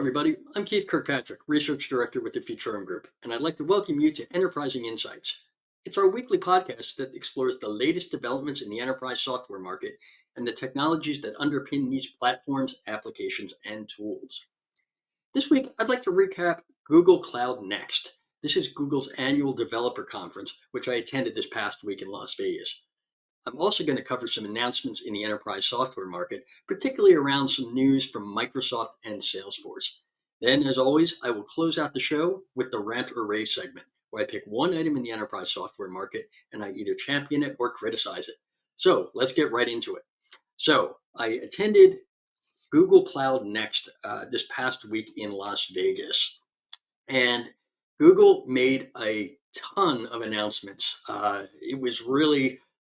everybody. I'm Keith Kirkpatrick, Research Director with the Futurum Group, and I'd like to welcome you to Enterprising Insights. It's our weekly podcast that explores the latest developments in the enterprise software market and the technologies that underpin these platforms, applications, and tools. This week, I'd like to recap Google Cloud Next. This is Google's annual developer conference, which I attended this past week in Las Vegas. I'm also going to cover some announcements in the enterprise software market, particularly around some news from Microsoft and Salesforce. Then, as always, I will close out the show with the Rant or Rave segment, where I pick one item in the enterprise software market and I either champion it or criticize it. So let's get right into it. So I attended Google Cloud Next this past week in Las Vegas, and Google made a ton of announcements.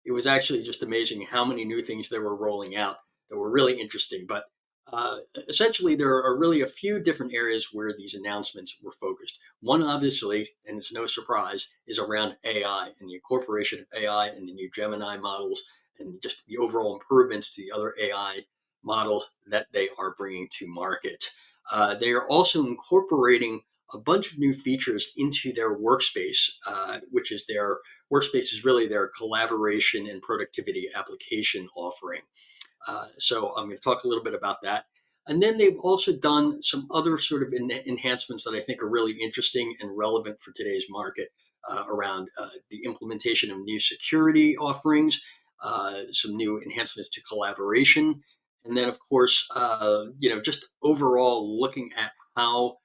It was actually just amazing how many new things they were rolling out that were really interesting. But essentially, there are really a few different areas where these announcements were focused. One, obviously, and it's no surprise, is around AI and the incorporation of AI and the new Gemini models and just the overall improvements to the other AI models that they are bringing to market. They are also incorporating a bunch of new features into their Workspace, which is their Workspace is really their collaboration and productivity application offering. So I'm going to talk a little bit about that. And then they've also done some other sort of enhancements that I think are really interesting and relevant for today's market around the implementation of new security offerings, some new enhancements to collaboration, and then of course, just overall looking at how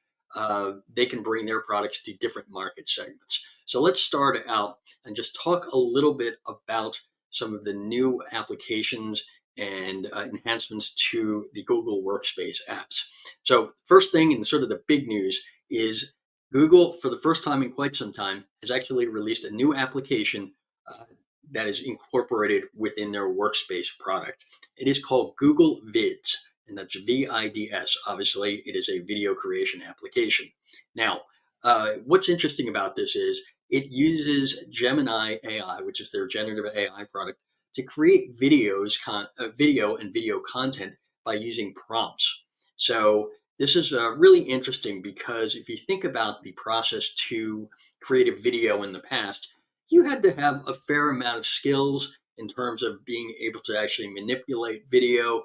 they can bring their products to different market segments. So let's start out and just talk a little bit about some of the new applications and enhancements to the Google Workspace apps. So first thing and sort of the big news is Google, for the first time in quite some time, has actually released a new application that is incorporated within their Workspace product. It is called Google Vids, and that's VIDS. Obviously, it is a video creation application. Now, what's interesting about this is it uses Gemini AI, which is their generative AI product, to create video and video content by using prompts. So this is really interesting because if you think about the process to create a video in the past, you had to have a fair amount of skills in terms of being able to actually manipulate video,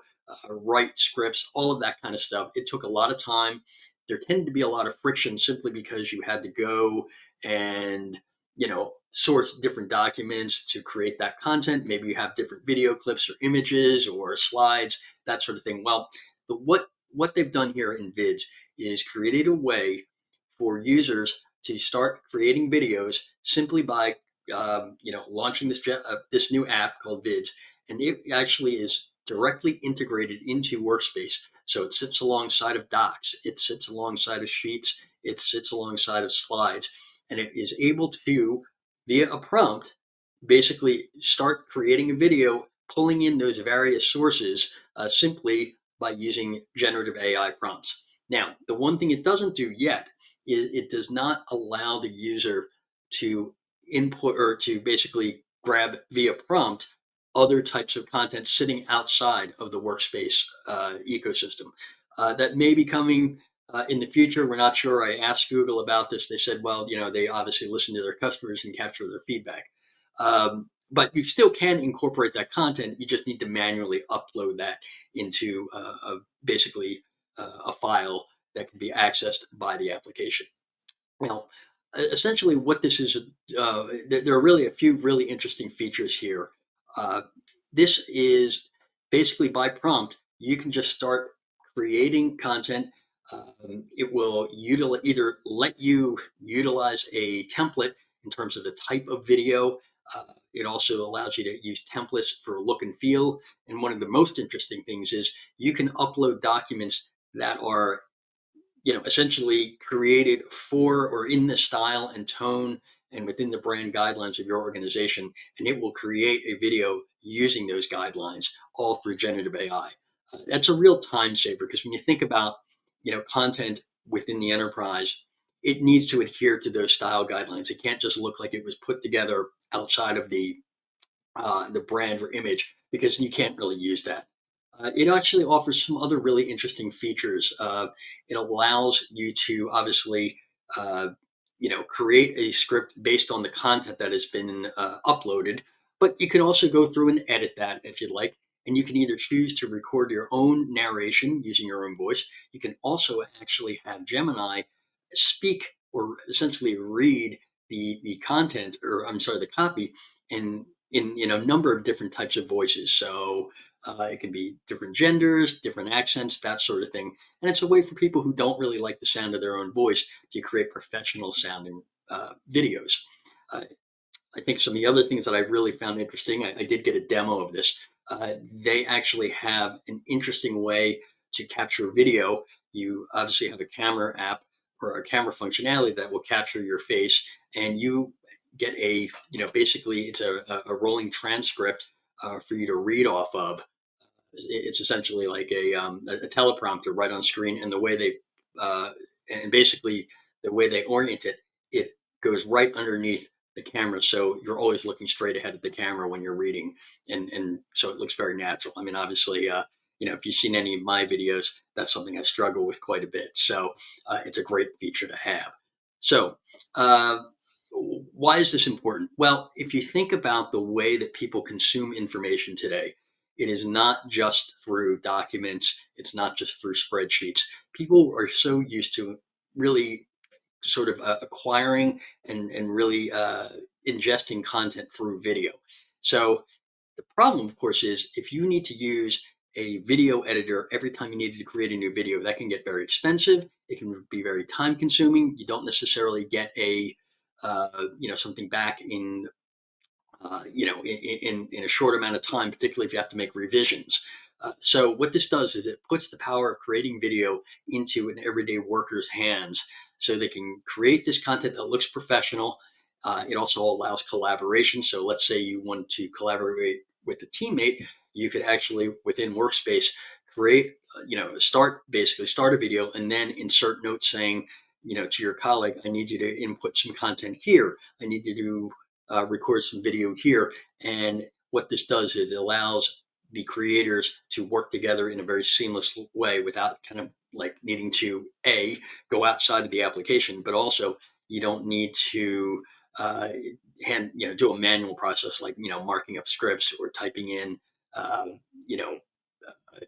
write scripts, all of that kind of stuff. It took a lot of time. There tended to be a lot of friction simply because you had to go and, source different documents to create that content. Maybe you have different video clips or images or slides, that sort of thing. Well, what they've done here in Vids is created a way for users to start creating videos simply by launching this new app called Vids, and it actually is directly integrated into Workspace. So it sits alongside of docs, it sits alongside of sheets, it sits alongside of slides, and it is able to, via a prompt, basically start creating a video, pulling in those various sources simply by using generative AI prompts. Now, the one thing it doesn't do yet is it does not allow the user to input or to basically grab via prompt other types of content sitting outside of the Workspace ecosystem. That may be coming in the future. We're not sure. I asked Google about this. They said, well, they obviously listen to their customers and capture their feedback. But you still can incorporate that content. You just need to manually upload that into basically a file that can be accessed by the application. Now, essentially, what this is, there are really a few really interesting features here. This is basically by prompt, you can just start creating content. It will either let you utilize a template in terms of the type of video. It also allows you to use templates for look and feel. And one of the most interesting things is you can upload documents that are essentially created for or in the style and tone and within the brand guidelines of your organization, and it will create a video using those guidelines all through generative AI. That's a real time saver because when you think about content within the enterprise, it needs to adhere to those style guidelines. It can't just look like it was put together outside of the brand or image because you can't really use that. It actually offers some other really interesting features. It allows you to obviously, uh, create a script based on the content that has been uploaded, but you can also go through and edit that if you'd like. And you can either choose to record your own narration using your own voice. You can also actually have Gemini speak or essentially read the content, or I'm sorry, the copy, in a number of different types of voices. So it can be different genders, different accents, that sort of thing. And it's a way for people who don't really like the sound of their own voice to create professional sounding videos. Uh, I think some of the other things that I really found interesting, I did get a demo of this. They actually have an interesting way to capture video. You obviously have a camera app or a camera functionality that will capture your face, and you get basically it's a rolling transcript for you to read off of. It's essentially like a teleprompter right on screen, and the way they uh, and basically the way they orient it, it goes right underneath the camera, so you're always looking straight ahead at the camera when you're reading, and so it looks very natural. I mean, obviously, if you've seen any of my videos, that's something I struggle with quite a bit. So it's a great feature to have. So. Why is this important? Well, if you think about the way that people consume information today, it is not just through documents, it's not just through spreadsheets. People are so used to really sort of acquiring and really ingesting content through video. So the problem, of course, is if you need to use a video editor every time you need to create a new video, that can get very expensive. It can be very time consuming. You don't necessarily get something back in a short amount of time, particularly if you have to make revisions. So what this does is it puts the power of creating video into an everyday worker's hands, so they can create this content that looks professional. It also allows collaboration. So let's say you want to collaborate with a teammate, you could actually within Workspace create, start a video and then insert notes saying, to your colleague, I need you to input some content here. I need you to record some video here. And what this does, it allows the creators to work together in a very seamless way without kind of like needing to go outside of the application, but also you don't need to uh, do a manual process like marking up scripts or typing in uh, you know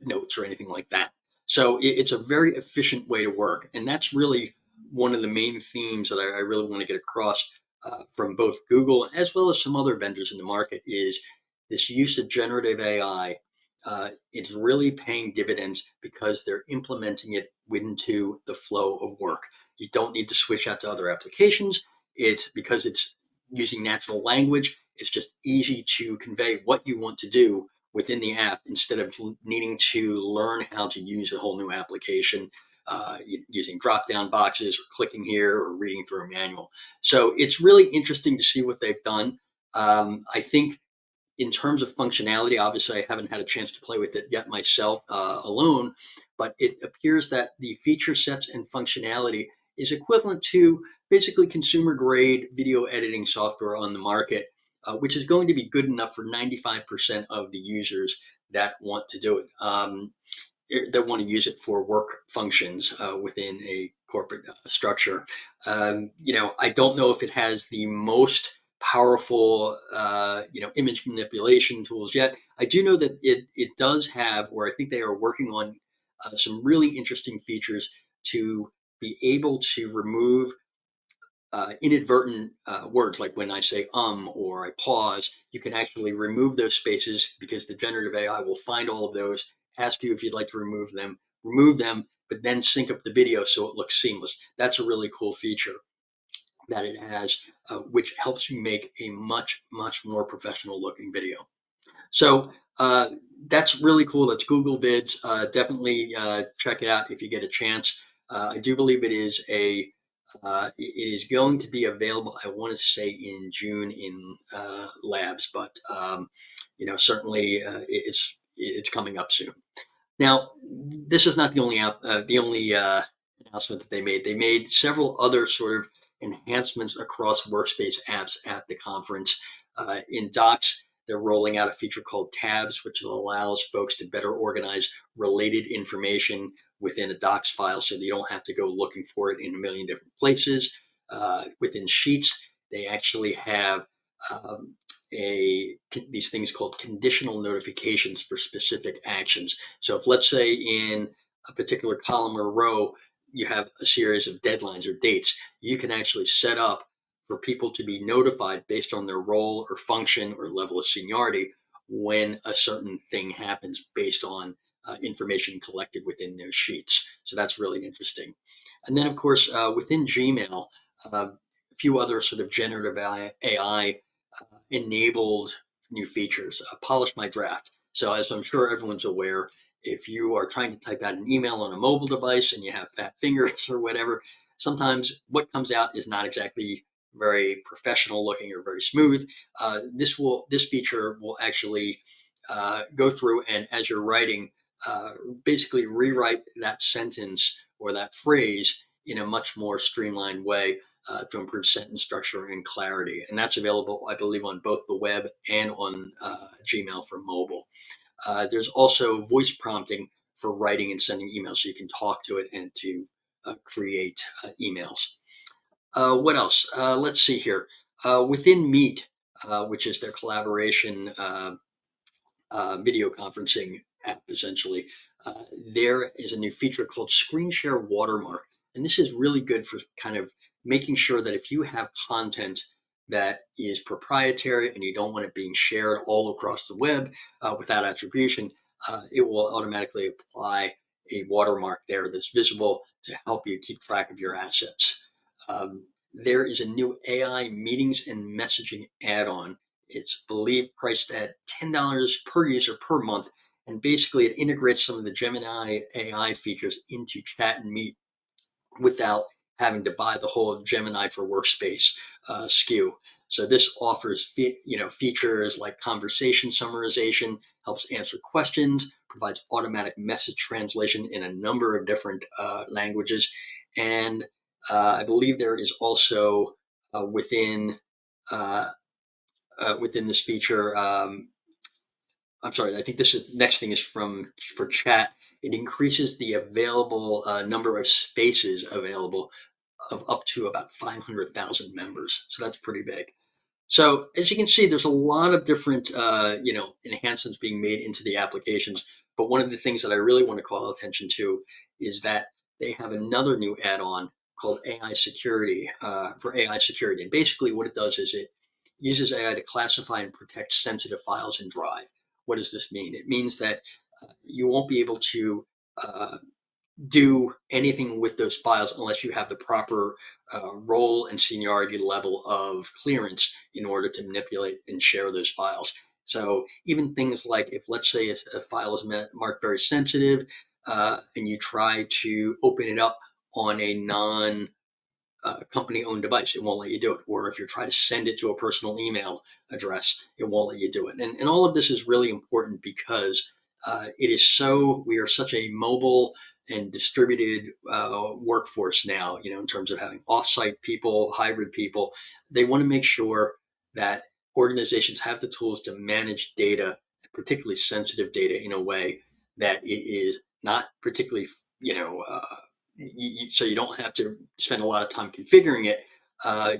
notes or anything like that. So it's a very efficient way to work, and that's really one of the main themes that I really want to get across from both Google as well as some other vendors in the market is this use of generative AI. It's really paying dividends because they're implementing it into the flow of work. You don't need to switch out to other applications. It's because it's using natural language. It's just easy to convey what you want to do within the app instead of needing to learn how to use a whole new application using drop down boxes or clicking here or reading through a manual. So it's really interesting to see what they've done. I think in terms of functionality, obviously I haven't had a chance to play with it yet myself alone, but it appears that the feature sets and functionality is equivalent to basically consumer grade video editing software on the market, which is going to be good enough for 95% of the users that want to do it. That want to use it for work functions within a corporate structure. I don't know if it has the most powerful, image manipulation tools yet. I do know that it does have, or I think they are working on some really interesting features to be able to remove inadvertent words, like when I say or I pause, you can actually remove those spaces because the generative AI will find all of those, ask you if you'd like to remove them, but then sync up the video so it looks seamless. That's a really cool feature that it has, which helps you make a much, much more professional looking video. So that's really cool. That's Google Vids. Definitely check it out if you get a chance. I do believe it is going to be available. I want to say in June in labs, but certainly it's coming up soon. Now, this is not the only announcement that they made. They made several other sort of enhancements across Workspace apps at the conference. In Docs, they're rolling out a feature called tabs, which allows folks to better organize related information within a docs file so that you don't have to go looking for it in a million different places. Within Sheets, they actually have um, these things called conditional notifications for specific actions. So if, let's say, in a particular column or row, you have a series of deadlines or dates, you can actually set up for people to be notified based on their role or function or level of seniority when a certain thing happens based on information collected within those sheets. So that's really interesting. And then, of course, within Gmail, a few other sort of generative AI enabled new features. Polish my draft. So, as I'm sure everyone's aware, if you are trying to type out an email on a mobile device and you have fat fingers or whatever, sometimes what comes out is not exactly very professional looking or very smooth. This feature will actually go through, and as you're writing, basically rewrite that sentence or that phrase in a much more streamlined way to improve sentence structure and clarity. And that's available, I believe, on both the web and on Gmail for mobile. There's also voice prompting for writing and sending emails, so you can talk to it and to create emails. What else? Let's see here. Within Meet, which is their collaboration video conferencing app, essentially, there is a new feature called Screen Share Watermark. And this is really good for kind of making sure that if you have content that is proprietary and you don't want it being shared all across the web without attribution, it will automatically apply a watermark there that's visible to help you keep track of your assets. There is a new AI meetings and messaging add-on. It's believed priced at $10 per user per month. And basically, it integrates some of the Gemini AI features into Chat and Meet without having to buy the whole Gemini for Workspace SKU. So this offers features like conversation summarization, helps answer questions, provides automatic message translation in a number of different languages, and I believe there is also within this feature. I'm sorry. I think this is next thing is for chat. It increases the available number of spaces available of up to about 500,000 members. So that's pretty big. So as you can see, there's a lot of different enhancements being made into the applications. But one of the things that I really want to call attention to is that they have another new add-on called AI security for AI security. And basically, what it does is it uses AI to classify and protect sensitive files in Drive. What does this mean? It means that you won't be able to uh, do anything with those files unless you have the proper role and seniority level of clearance in order to manipulate and share those files. So even things like if, let's say, a file is marked very sensitive and you try to open it up on a non company owned device, it won't let you do it. Or if you're trying to send it to a personal email address, it won't let you do it. And all of this is really important because we are such a mobile and distributed workforce now, in terms of having offsite people, hybrid people. They want to make sure that organizations have the tools to manage data, particularly sensitive data, in a way that it is not particularly, so you don't have to spend a lot of time configuring it.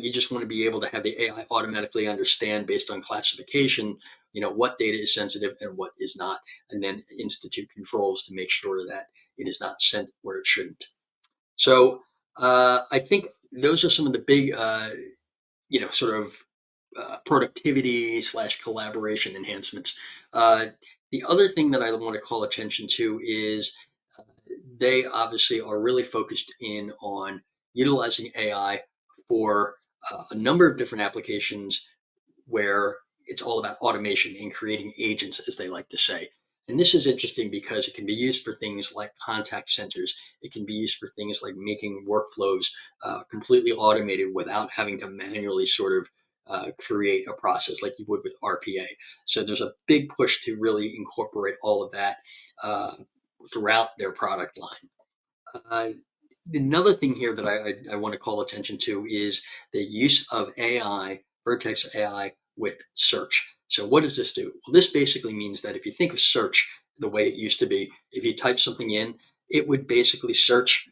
You just want to be able to have the AI automatically understand based on classification, what data is sensitive and what is not, and then institute controls to make sure that it is not sent where it shouldn't. So I think those are some of the big, sort of productivity / collaboration enhancements. The other thing that I want to call attention to is they obviously are really focused in on utilizing AI for a number of different applications where it's all about automation and creating agents, as they like to say. And this is interesting because it can be used for things like contact centers. It can be used for things like making workflows completely automated without having to manually sort of create a process like you would with RPA. So there's a big push to really incorporate all of that throughout their product line. Uh, Another thing here that I want to call attention to is the use of AI, Vertex AI, with search. So what does this do? Well, this basically means that if you think of search the way it used to be, if you type something in, it would basically search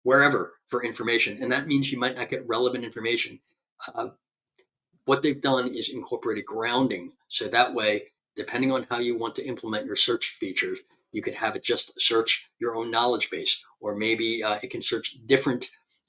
wherever for information. And that means you might not get relevant information. Uh, what they've done is incorporated grounding. So that way, depending on how you want to implement your search features, you could have it just search your own knowledge base, or maybe it can search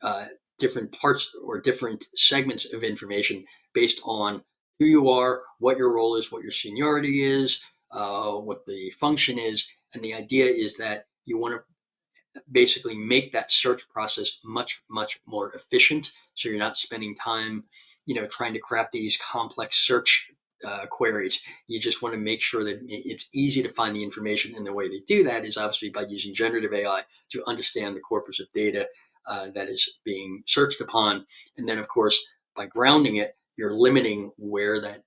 uh, different parts or different segments of information based on who you are, what your role is, what your seniority is, what the function is. And the idea is that you want to basically make that search process much more efficient, so you're not spending time trying to craft these complex search queries. You just want to make sure that it's easy to find the information, and the way they do that is obviously by using generative AI to understand the corpus of data that is being searched upon. And then of course, by grounding it, you're limiting where that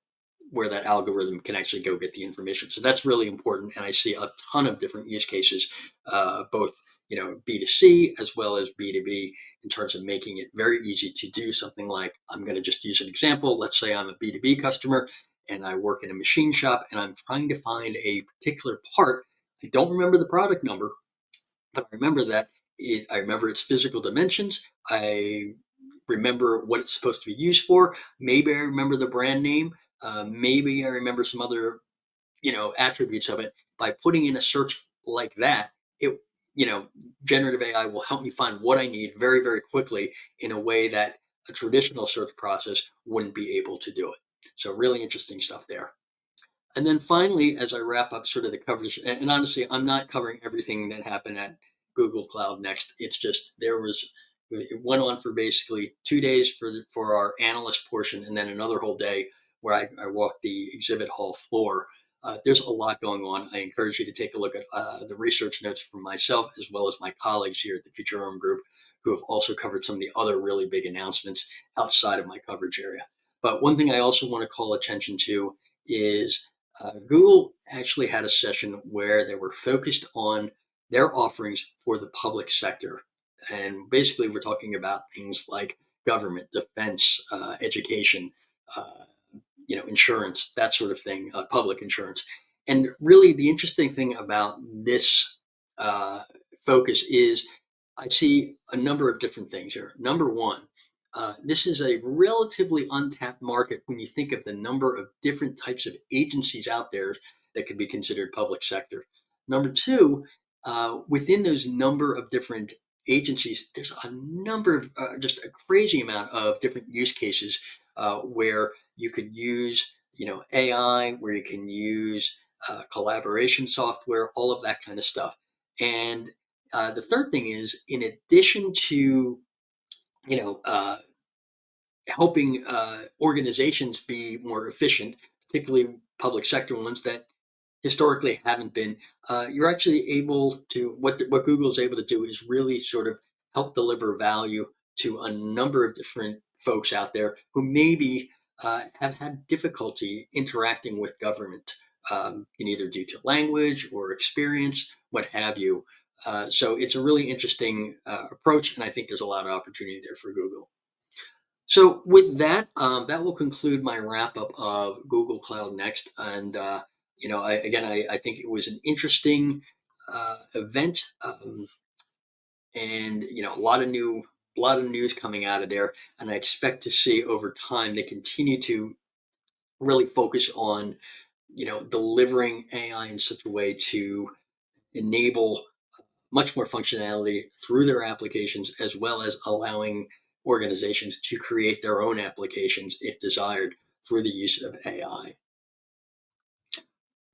algorithm can actually go get the information. So that's really important. And I see a ton of different use cases, both B2C as well as B2B, in terms of making it very easy to do something like, I'm going to just use an example. Let's say I'm a B2B customer and I work in a machine shop and I'm trying to find a particular part. I don't remember the product number, but I remember I remember its physical dimensions. I remember what it's supposed to be used for. Maybe I remember the brand name. Maybe I remember some other attributes of it. By putting in a search like that, it you know generative AI will help me find what I need very, very quickly in a way that a traditional search process wouldn't be able to do it. So really interesting stuff there. And then finally, as I wrap up sort of the coverage, and honestly, I'm not covering everything that happened at Google Cloud Next. It's just it went on for basically 2 days for our analyst portion, and then another whole day where I walked the exhibit hall floor. There's a lot going on. I encourage you to take a look at the research notes from myself as well as my colleagues here at the Futurum Group, who have also covered some of the other really big announcements outside of my coverage area. But one thing I also want to call attention to is Google actually had a session where they were focused on their offerings for the public sector. And basically, we're talking about things like government, defense, education, uh, insurance, that sort of thing, public insurance. And really, the interesting thing about this uh, focus is I see a number of different things here. Number one, this is a relatively untapped market when you think of the number of different types of agencies out there that could be considered public sector. Number two, within those number of different agencies, there's a number of just a crazy amount of different use cases where you could use, AI, where you can use collaboration software, all of that kind of stuff. And the third thing is, in addition to you know, uh, helping organizations be more efficient, particularly public sector ones that historically haven't been, you're actually able to what Google is able to do is really sort of help deliver value to a number of different folks out there who maybe have had difficulty interacting with government, in either due to language or experience, what have you. So it's a really interesting approach, and I think there's a lot of opportunity there for Google. So with that, that will conclude my wrap up of Google Cloud Next. And I think it was an interesting event, and a lot of news coming out of there. And I expect to see over time they continue to really focus on delivering AI in such a way to enable much more functionality through their applications, as well as allowing organizations to create their own applications if desired through the use of AI.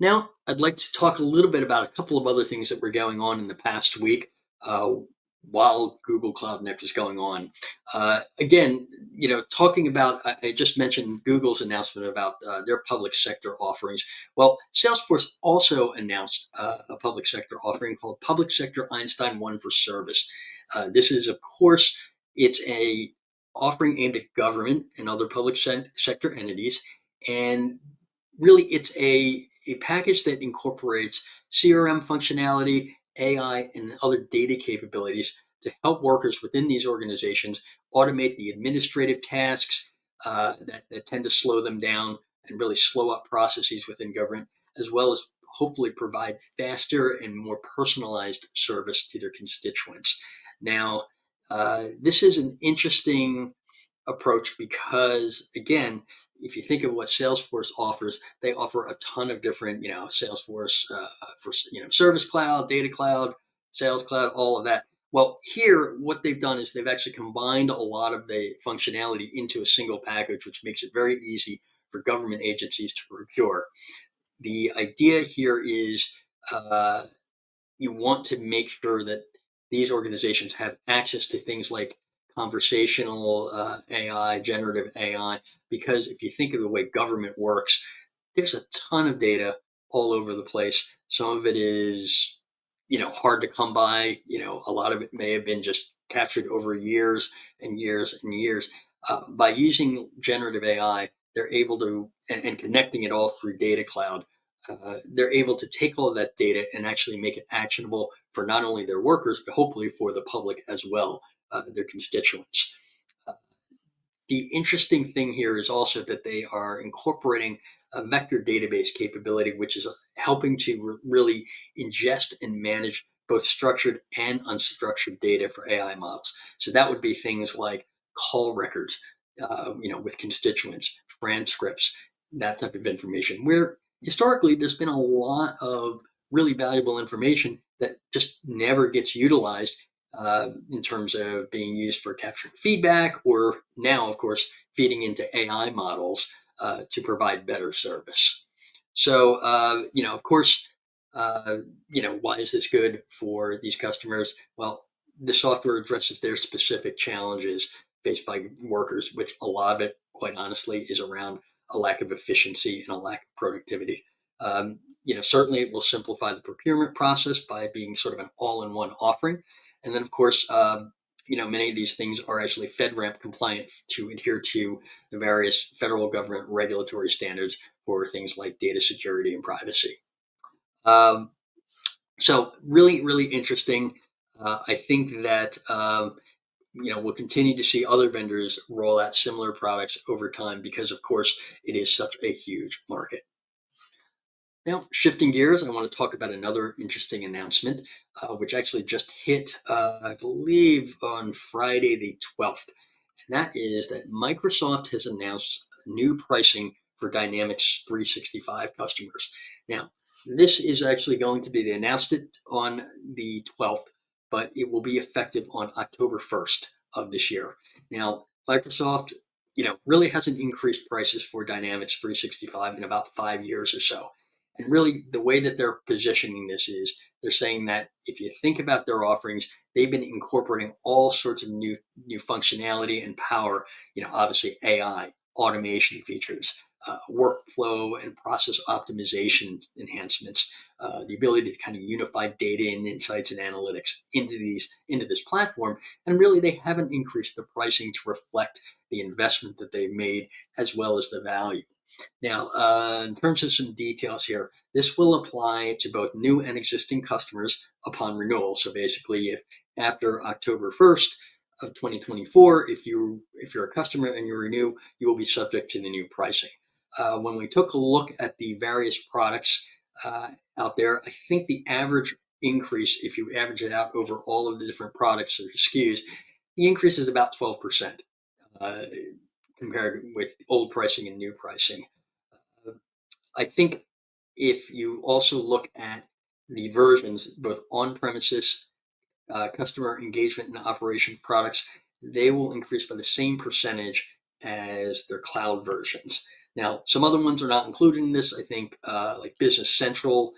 Now, I'd like to talk a little bit about a couple of other things that were going on in the past week uh, while Google Cloud Next is going on. Again, talking about, I just mentioned Google's announcement about their public sector offerings. Well, Salesforce also announced a public sector offering called Public Sector Einstein One for Service. This is, of course, it's a offering aimed at government and other public sector entities, and really it's a package that incorporates CRM functionality, AI, and other data capabilities to help workers within these organizations automate the administrative tasks that tend to slow them down, and really slow up processes within government, as well as hopefully provide faster and more personalized service to their constituents. Now, this is an interesting approach because, again, if you think of what Salesforce offers, they offer a ton of different, Salesforce for Service Cloud, Data Cloud, Sales Cloud, all of that. Well, here, what they've done is they've actually combined a lot of the functionality into a single package, which makes it very easy for government agencies to procure. The idea here is uh, you want to make sure that these organizations have access to things like conversational AI, generative AI, because if you think of the way government works, there's a ton of data all over the place. Some of it is, hard to come by. A lot of it may have been just captured over years and years and years. By using generative AI, they're able to, and connecting it all through Data Cloud, they're able to take all of that data and actually make it actionable for not only their workers, but hopefully for the public as well, their constituents. Uh, the interesting thing here is also that they are incorporating a vector database capability, which is helping to really ingest and manage both structured and unstructured data for AI models. So that would be things like call records, with constituents, transcripts, that type of information. Where historically there's been a lot of really valuable information that just never gets utilized in terms of being used for capturing feedback, or now, of course, feeding into AI models to provide better service. So, of course, why is this good for these customers? Well, the software addresses their specific challenges faced by workers, which a lot of it, quite honestly, is around a lack of efficiency and a lack of productivity. Certainly it will simplify the procurement process by being sort of an all-in-one offering. And then, of course, many of these things are actually FedRAMP compliant to adhere to the various federal government regulatory standards for things like data security and privacy. Um, so really, really interesting. I think that we'll continue to see other vendors roll out similar products over time because, of course, it is such a huge market. Now, shifting gears, I want to talk about another interesting announcement, which actually just hit, I believe, on Friday the 12th. And that is that Microsoft has announced new pricing for Dynamics 365 customers. Now, this is actually going to be, they announced it on the 12th, but it will be effective on October 1st of this year. Now, Microsoft, really hasn't increased prices for Dynamics 365 in about 5 years or so. And really, the way that they're positioning this is they're saying that if you think about their offerings, they've been incorporating all sorts of new functionality and power. Obviously AI, automation features, workflow and process optimization enhancements, the ability to kind of unify data and insights and analytics into this platform. And really, they haven't increased the pricing to reflect the investment that they've made as well as the value. Now, in terms of some details here, this will apply to both new and existing customers upon renewal. So basically, if after October 1st of 2024, if you're a customer and you renew, you will be subject to the new pricing. When we took a look at the various products out there, I think the average increase, if you average it out over all of the different products or SKUs, the increase is about 12%. Uh, Compared with old pricing and new pricing. I think if you also look at the versions, both on premises, customer engagement and operation products, they will increase by the same percentage as their cloud versions. Now, some other ones are not included in this. I think like Business Central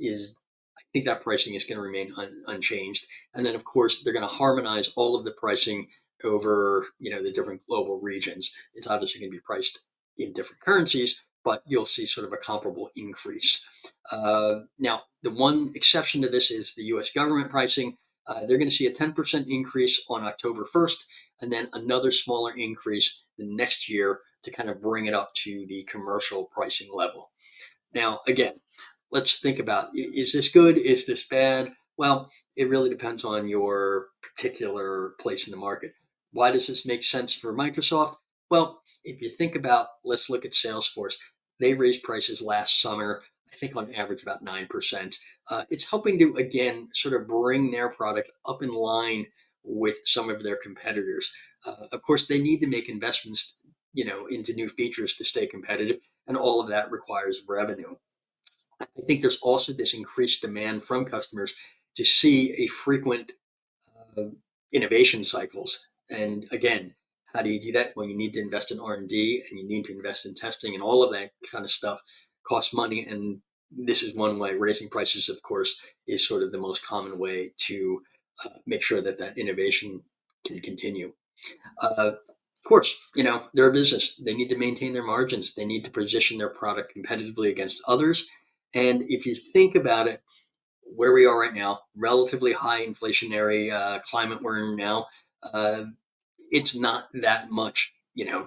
I think that pricing is going to remain unchanged. And then, of course, they're going to harmonize all of the pricing over the different global regions. It's obviously going to be priced in different currencies, but you'll see sort of a comparable increase. Now, the one exception to this is the U.S. government pricing. They're going to see a 10% increase on October 1st, and then another smaller increase the next year to kind of bring it up to the commercial pricing level. Now, again, let's think about, is this good? Is this bad? Well, it really depends on your particular place in the market. Why does this make sense for Microsoft? Well, if you think about, let's look at Salesforce. they raised prices last summer, I think on average about 9%. It's helping to, again, sort of bring their product up in line with some of their competitors. Of course, they need to make investments, into new features to stay competitive, and all of that requires revenue. I think there's also this increased demand from customers to see a frequent uh, innovation cycles. And again, how do you do that? Well, you need to invest in R&D, and D, and you need to invest in testing, and all of that kind of stuff costs money. And this is one way. Raising prices, of course, is sort of the most common way to make sure that that innovation can continue. Of course, they're a business. They need to maintain their margins. They need to position their product competitively against others. And if you think about it, where we are right now, relatively high inflationary climate we're in now, uh, it's not that much,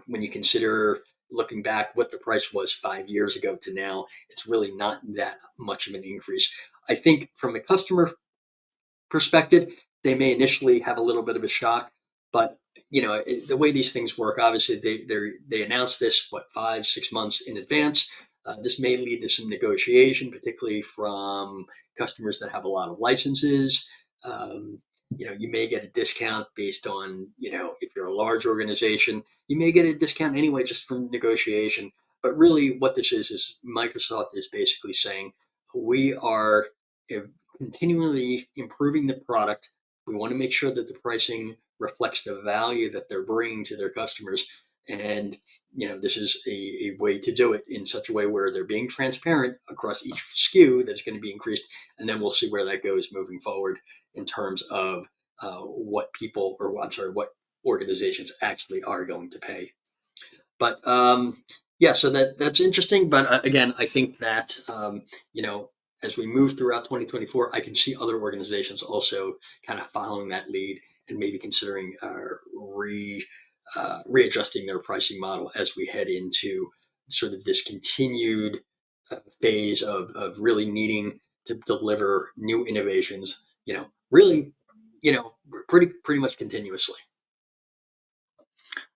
when you consider looking back what the price was 5 years ago to now, it's really not that much of an increase. I think from a customer perspective, they may initially have a little bit of a shock, but the way these things work, obviously they announce this 5 6 months in advance. This may lead to some negotiation, particularly from customers that have a lot of licenses. Um, you may get a discount based on, if you're a large organization, you may get a discount anyway just from negotiation. But really, what this is Microsoft is basically saying we are continually improving the product. We want to make sure that the pricing reflects the value that they're bringing to their customers. And, this is a way to do it in such a way where they're being transparent across each SKU that's going to be increased. And then we'll see where that goes moving forward in terms of what people, or I'm sorry, what organizations actually are going to pay. But yeah, so that's interesting. But again, I think that as we move throughout 2024, I can see other organizations also kind of following that lead and maybe considering readjusting their pricing model as we head into sort of this continued phase of really needing to deliver new innovations. Really, pretty much continuously.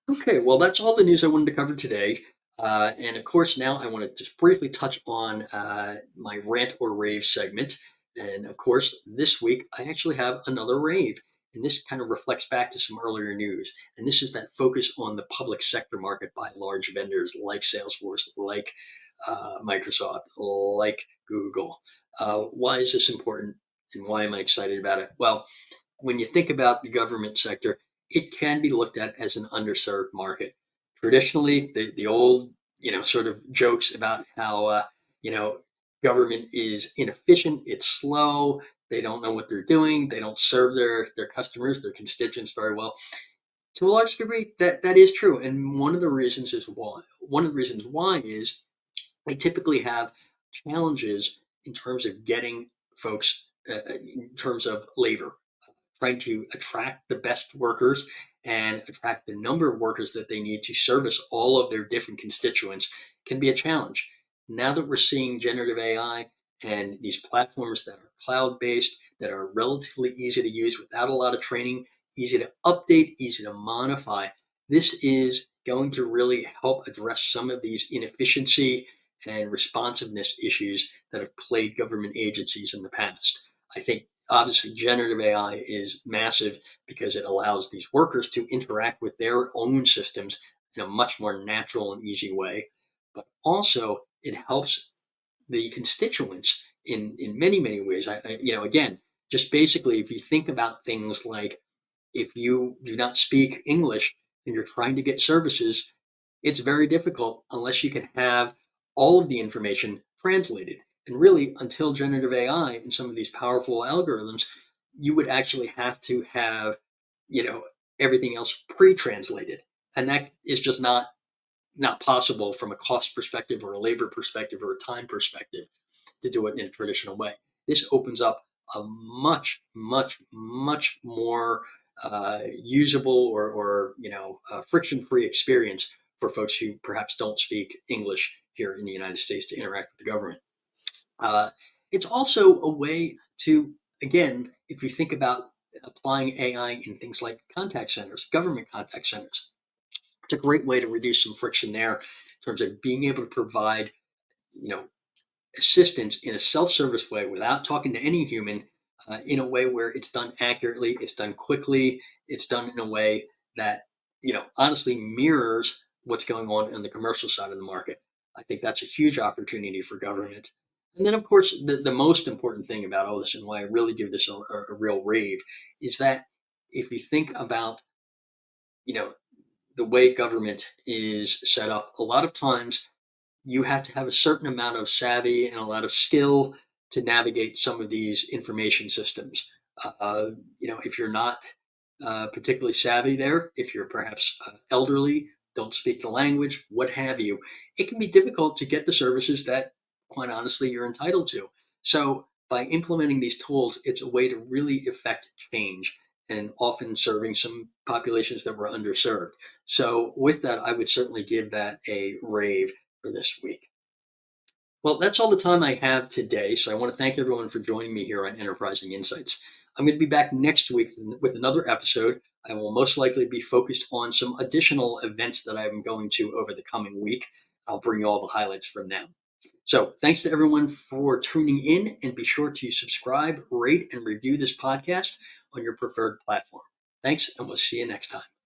Okay, well, that's all the news I wanted to cover today. And of course, now I want to just briefly touch on my rant or rave segment. And of course, this week I actually have another rave. And this kind of reflects back to some earlier news. And this is that focus on the public sector market by large vendors like Salesforce, like Microsoft, like Google. Why is this important, and why am I excited about it? Well, when you think about the government sector, it can be looked at as an underserved market. Traditionally, the old, sort of jokes about how, you know, government is inefficient, it's slow, they don't know what they're doing, they don't serve their customers, their constituents very well. To a large degree, that is true. And one of the reasons why is they typically have challenges in terms of getting folks, in terms of labor, trying to attract the best workers and attract the number of workers that they need to service all of their different constituents can be a challenge. Now that we're seeing generative AI and these platforms that are cloud based, that are relatively easy to use without a lot of training, easy to update, easy to modify, this is going to really help address some of these inefficiency and responsiveness issues that have plagued government agencies in the past. I think obviously generative AI is massive because it allows these workers to interact with their own systems in a much more natural and easy way. But also it helps the constituents in many, many ways. Again, just basically, if you think about things like if you do not speak English and you're trying to get services, it's very difficult unless you can have all of the information translated. And really, until generative AI and some of these powerful algorithms, you would actually have to have, you know, everything else pre-translated. And that is just not possible from a cost perspective or a labor perspective or a time perspective to do it in a traditional way. This opens up a much, much, much more usable or friction-free experience for folks who perhaps don't speak English here in the United States to interact with the government. Uh, it's also a way to, again, if you think about applying AI in things like contact centers, government contact centers, it's a great way to reduce some friction there in terms of being able to provide assistance in a self-service way without talking to any human, in a way where it's done accurately, it's done quickly, it's done in a way that honestly mirrors what's going on in the commercial side of the market. I think that's a huge opportunity for government. And then, of course, the most important thing about all this and why I really give this a real rave is that if you think about you know the way government is set up, a lot of times you have to have a certain amount of savvy and a lot of skill to navigate some of these information systems. If you're not particularly savvy there, if you're perhaps elderly, don't speak the language, what have you, it can be difficult to get the services that, quite honestly, you're entitled to. So, by implementing these tools, it's a way to really effect change and often serving some populations that were underserved. So, with that, I would certainly give that a rave for this week. Well, that's all the time I have today. So I want to thank everyone for joining me here on Enterprising Insights. I'm going to be back next week with another episode. I will most likely be focused on some additional events that I'm going to over the coming week. I'll bring you all the highlights from them. So thanks to everyone for tuning in, and be sure to subscribe, rate, and review this podcast on your preferred platform. Thanks, and we'll see you next time.